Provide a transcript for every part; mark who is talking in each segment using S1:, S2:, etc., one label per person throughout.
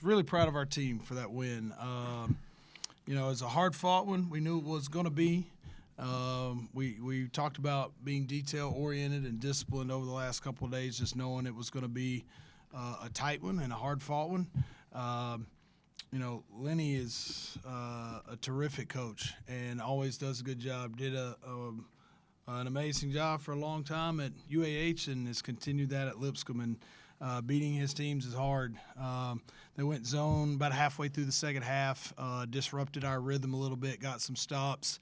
S1: Really proud of our team for that win. It's a hard-fought one. We knew it was going to be. We talked about being detail-oriented and disciplined over the last couple of days, just knowing it was going to be a tight one and a hard-fought one. Lenny is a terrific coach and always does a good job. Did an amazing job for a long time at UAH and has continued that at Lipscomb. And beating his teams is hard. They went zone about halfway through the second half, disrupted our rhythm a little bit, got some stops,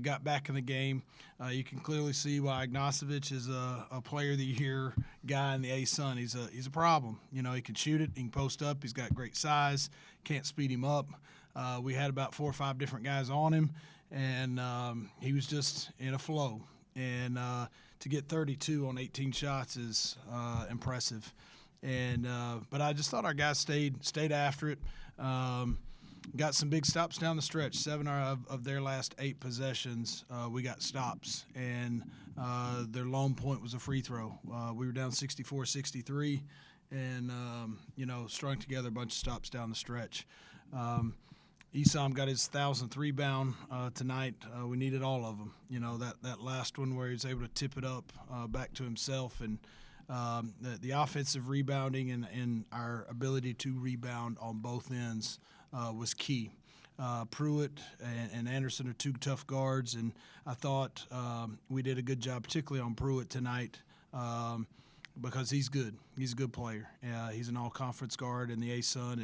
S1: got back in the game. You can clearly see why Ignacevich is a player of the year guy in the A-Sun. He's a problem. He can shoot it, he can post up, he's got great size, can't speed him up. We had about 4 or 5 different guys on him, and he was just in a flow. And to get 32 on 18 shots is impressive. And but I just thought our guys stayed after it. Got some big stops down the stretch. 7 of their last 8 possessions, we got stops. And their lone point was a free throw. We were down 64-63 and, strung together a bunch of stops down the stretch. Esam got his 1,000th rebound tonight. We needed all of them. That last one where he was able to tip it up back to himself. And the offensive rebounding and our ability to rebound on both ends was key. Pruitt and Anderson are 2 tough guards, and I thought we did a good job, particularly on Pruitt tonight, because he's good. He's a good player. He's an all-conference guard in the A-Sun,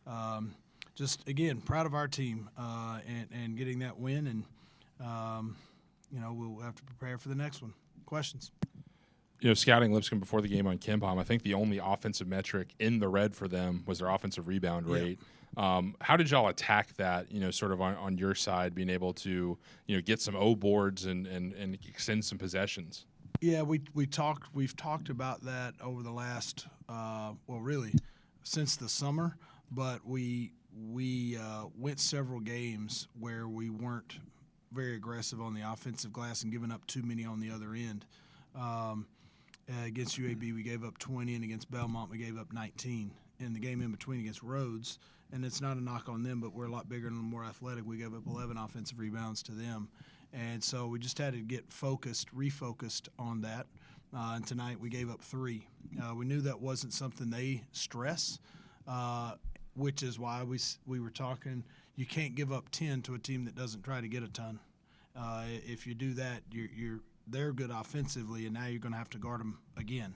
S1: and just, again, proud of our team and getting that win, and, we'll have to prepare for the next one. Questions?
S2: Scouting Lipscomb before the game on KenPom, I think the only offensive metric in the red for them was their offensive rebound rate. How did y'all attack that, sort of on your side, being able to, get some O boards and extend some possessions?
S1: Yeah, we've talked about that over the last, really since the summer, but we went several games where we weren't very aggressive on the offensive glass and giving up too many on the other end. Against UAB, we gave up 20, and against Belmont, we gave up 19. In the game in between against Rhodes, and it's not a knock on them, but we're a lot bigger and more athletic. We gave up 11 offensive rebounds to them. And so we just had to get refocused on that. And tonight we gave up 3. We knew that wasn't something they stress, which is why we were talking, you can't give up 10 to a team that doesn't try to get a ton. If you do that, they're good offensively, and now you're going to have to guard them again.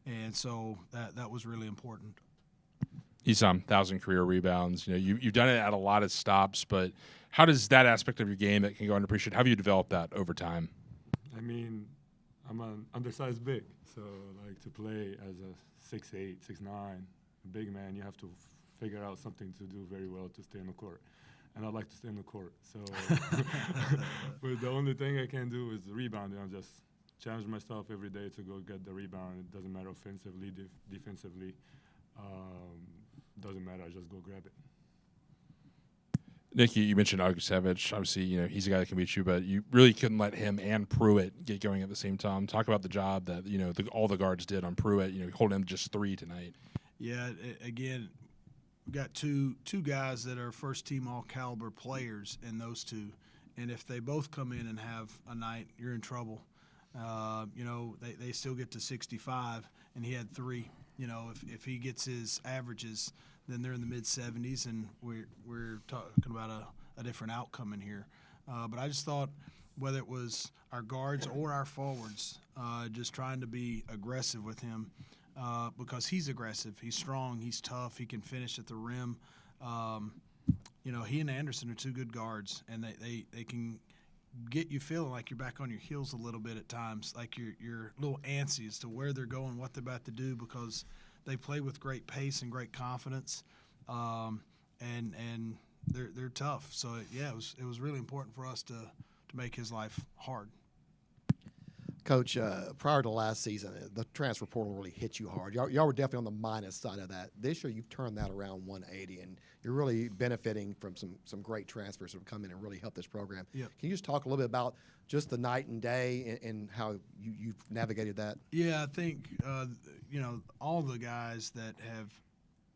S1: And so that was really important.
S2: Esam, 1,000 career rebounds. You've done it at a lot of stops, but how does that aspect of your game that can go unappreciated, how have you developed that over time?
S3: I mean, I'm an undersized big, so to play as a 6'8", 6'9", big man, you have to figure out something to do very well to stay on the court. And I like to stay on the court. So but the only thing I can do is rebounding. I just challenge myself every day to go get the rebound. It doesn't matter offensively, defensively. Doesn't matter. I just go grab it.
S2: Nick, you mentioned Ignacevich. Obviously, he's a guy that can beat you, but you really couldn't let him and Pruitt get going at the same time. Talk about the job that all the guards did on Pruitt. Holding him just 3 tonight.
S1: Yeah. Again, we got two guys that are first-team all-caliber players in those 2, and if they both come in and have a night, you're in trouble. They still get to 65, and he had 3. If he gets his averages, then they're in the mid-70s, and we're talking about a different outcome in here. But I just thought whether it was our guards or our forwards, just trying to be aggressive with him because he's aggressive. He's strong. He's tough. He can finish at the rim. He and Anderson are 2 good guards, and they can get you feeling like you're back on your heels a little bit at times, like you're a little antsy as to where they're going, what they're about to do, because they play with great pace and great confidence, and they're tough. So it was really important for us to make his life hard.
S4: Coach, prior to last season, the transfer portal really hit you hard. Y'all were definitely on the minus side of that. This year, you've turned that around 180, and you're really benefiting from some great transfers that have come in and really helped this program.
S1: Yep.
S4: Can you just talk a little bit about just the night and day and how you've navigated that?
S1: Yeah, I think all the guys that have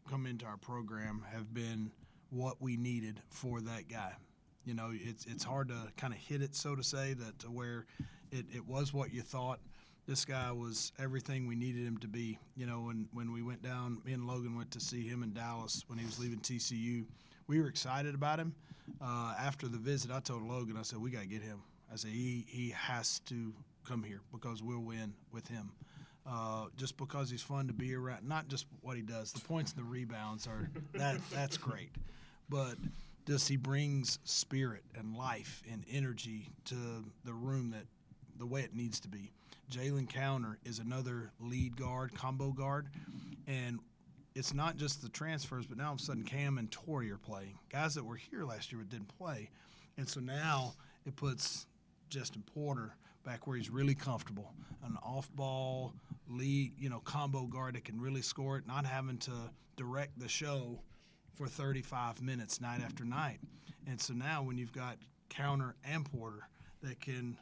S1: come into our program have been what we needed for that guy. You know, it's hard to kind of hit it, so to say, that to where it was what you thought. This guy was everything we needed him to be. You know, when we went down, me and Logan went to see him in Dallas when he was leaving TCU. We were excited about him. After the visit, I told Logan, I said, we got to get him. I said, he has to come here because we'll win with him. Just because he's fun to be around, not just what he does. The points and the rebounds are that's great, but just he brings spirit and life and energy to the room that the way it needs to be. Jalen Counter is another lead guard, combo guard, and it's not just the transfers, but now all of a sudden Cam and Torrey are playing. Guys that were here last year but didn't play, and so now it puts Justin Porter back where he's really comfortable, an off-ball lead, combo guard that can really score it, not having to direct the show for 35 minutes night after night. And so now when you've got Counter and Porter that can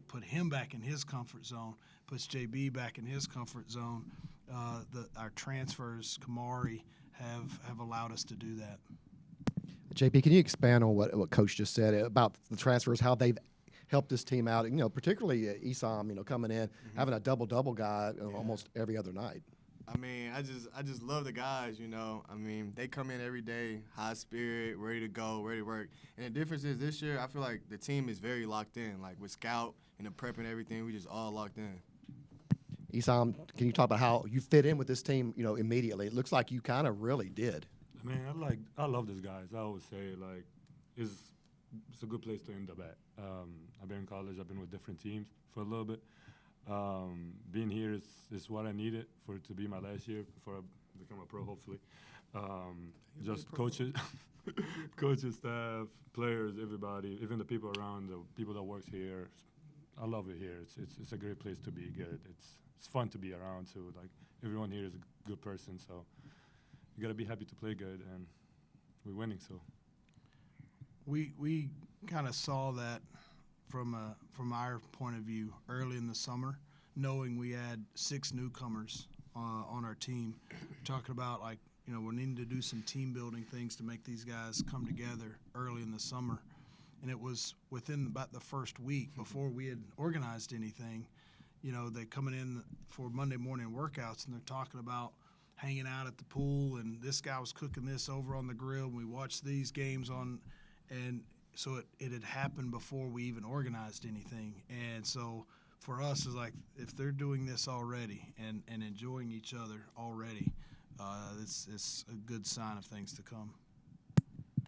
S1: put him back in his comfort zone, puts JB back in his comfort zone, our transfers, Kamari, have allowed us to do that.
S4: JP, can you expand on what Coach just said about the transfers, how they've helped this team out? Particularly Esam, coming in, having a double-double guy almost every other night.
S5: I mean, I just love the guys, I mean, they come in every day, high spirit, ready to go, ready to work. And the difference is this year, I feel like the team is very locked in. Like with Scout and the prep and everything, we just all locked in.
S4: Esam, can you talk about how you fit in with this team, immediately? It looks like you kind of really did.
S3: I mean, I love these guys. I always say, like, it's a good place to end up at. I've been in college. I've been with different teams for a little bit. Being here is what I needed for it to be my last year before I become a pro, hopefully. Just coaches, coaches, staff, players, everybody, even the people around, the people that works here. I love it here. It's a great place to be good. It's fun to be around too. Like everyone here is a good person, so you gotta be happy to play good, and we're winning. So
S1: we kind of saw that from our point of view early in the summer, knowing we had 6 newcomers on our team. Talking about we're needing to do some team building things to make these guys come together early in the summer. And it was within about the first week before we had organized anything, they coming in for Monday morning workouts and they're talking about hanging out at the pool and this guy was cooking this over on the grill and we watched these games and so it had happened before we even organized anything. And so for us, it's like if they're doing this already and enjoying each other already, it's a good sign of things to come.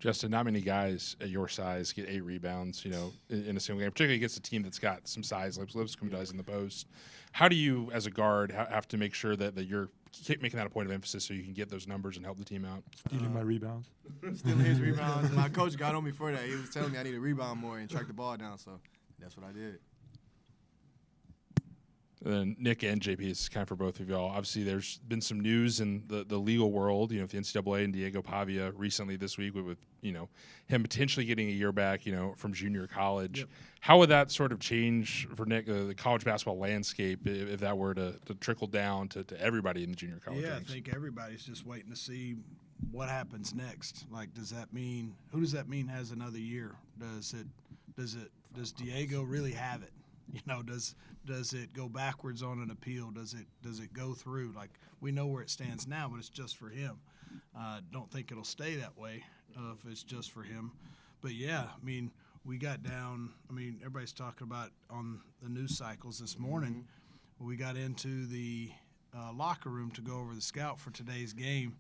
S2: Justin, not many guys at your size get 8 rebounds, in a single game, particularly against a team that's got some size like Lipscomb does in the post. How do you, as a guard, have to make sure that you're making that a point of emphasis so you can get those numbers and help the team out?
S3: stealing my rebounds.
S5: Stealing his rebounds. My coach got on me for that. He was telling me I need to rebound more and track the ball down, so that's what I did.
S2: And then Nick and JP, it's kind of for both of y'all. Obviously, there's been some news in the legal world, the NCAA and Diego Pavia recently this week with him potentially getting a year back, from junior college.
S1: Yep.
S2: How would that sort of change for Nick the college basketball landscape if that were to trickle down to everybody in the junior college ranks?
S1: I think everybody's just waiting to see what happens next. Like, who does that mean has another year? Does Diego really have it? Does it go backwards on an appeal? Does it go through? Like, we know where it stands now, but it's just for him. Don't think it'll stay that way if it's just for him. But yeah, we got down. Everybody's talking about on the news cycles this morning. We got into the locker room to go over the scout for today's game,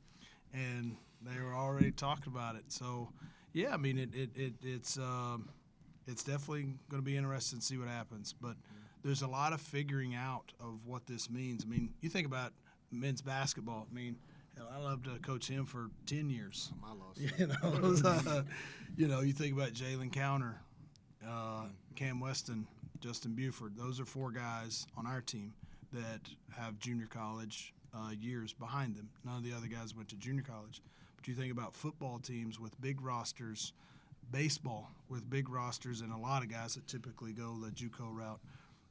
S1: and they were already talking about it. So yeah, it's definitely going to be interesting to see what happens. But there's a lot of figuring out of what this means. You think about men's basketball. Hell, I loved to coach him for 10 years.
S5: My loss.
S1: You think about Jalen Counter, Cam Weston, Justin Buford. Those are 4 guys on our team that have junior college years behind them. None of the other guys went to junior college. But you think about football teams with big rosters, baseball with big rosters, and a lot of guys that typically go the JUCO route.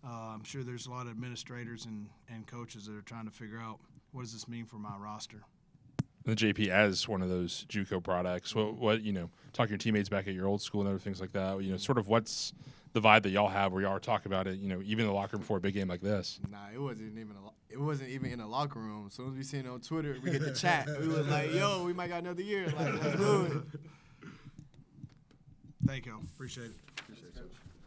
S1: I'm sure there's a lot of administrators and coaches that are trying to figure out what does this mean for my roster.
S2: the JP as one of those JUCO products. What talk to your teammates back at your old school and other things like that. Sort of what's the vibe that y'all have where y'all talk about it. Even in the locker room before a big game like this.
S5: Nah, it wasn't even in the locker room. As soon as we seen it on Twitter, we get the chat. We was like, "Yo, we might got another year. Like, let's do it."
S1: Thank you. Appreciate it.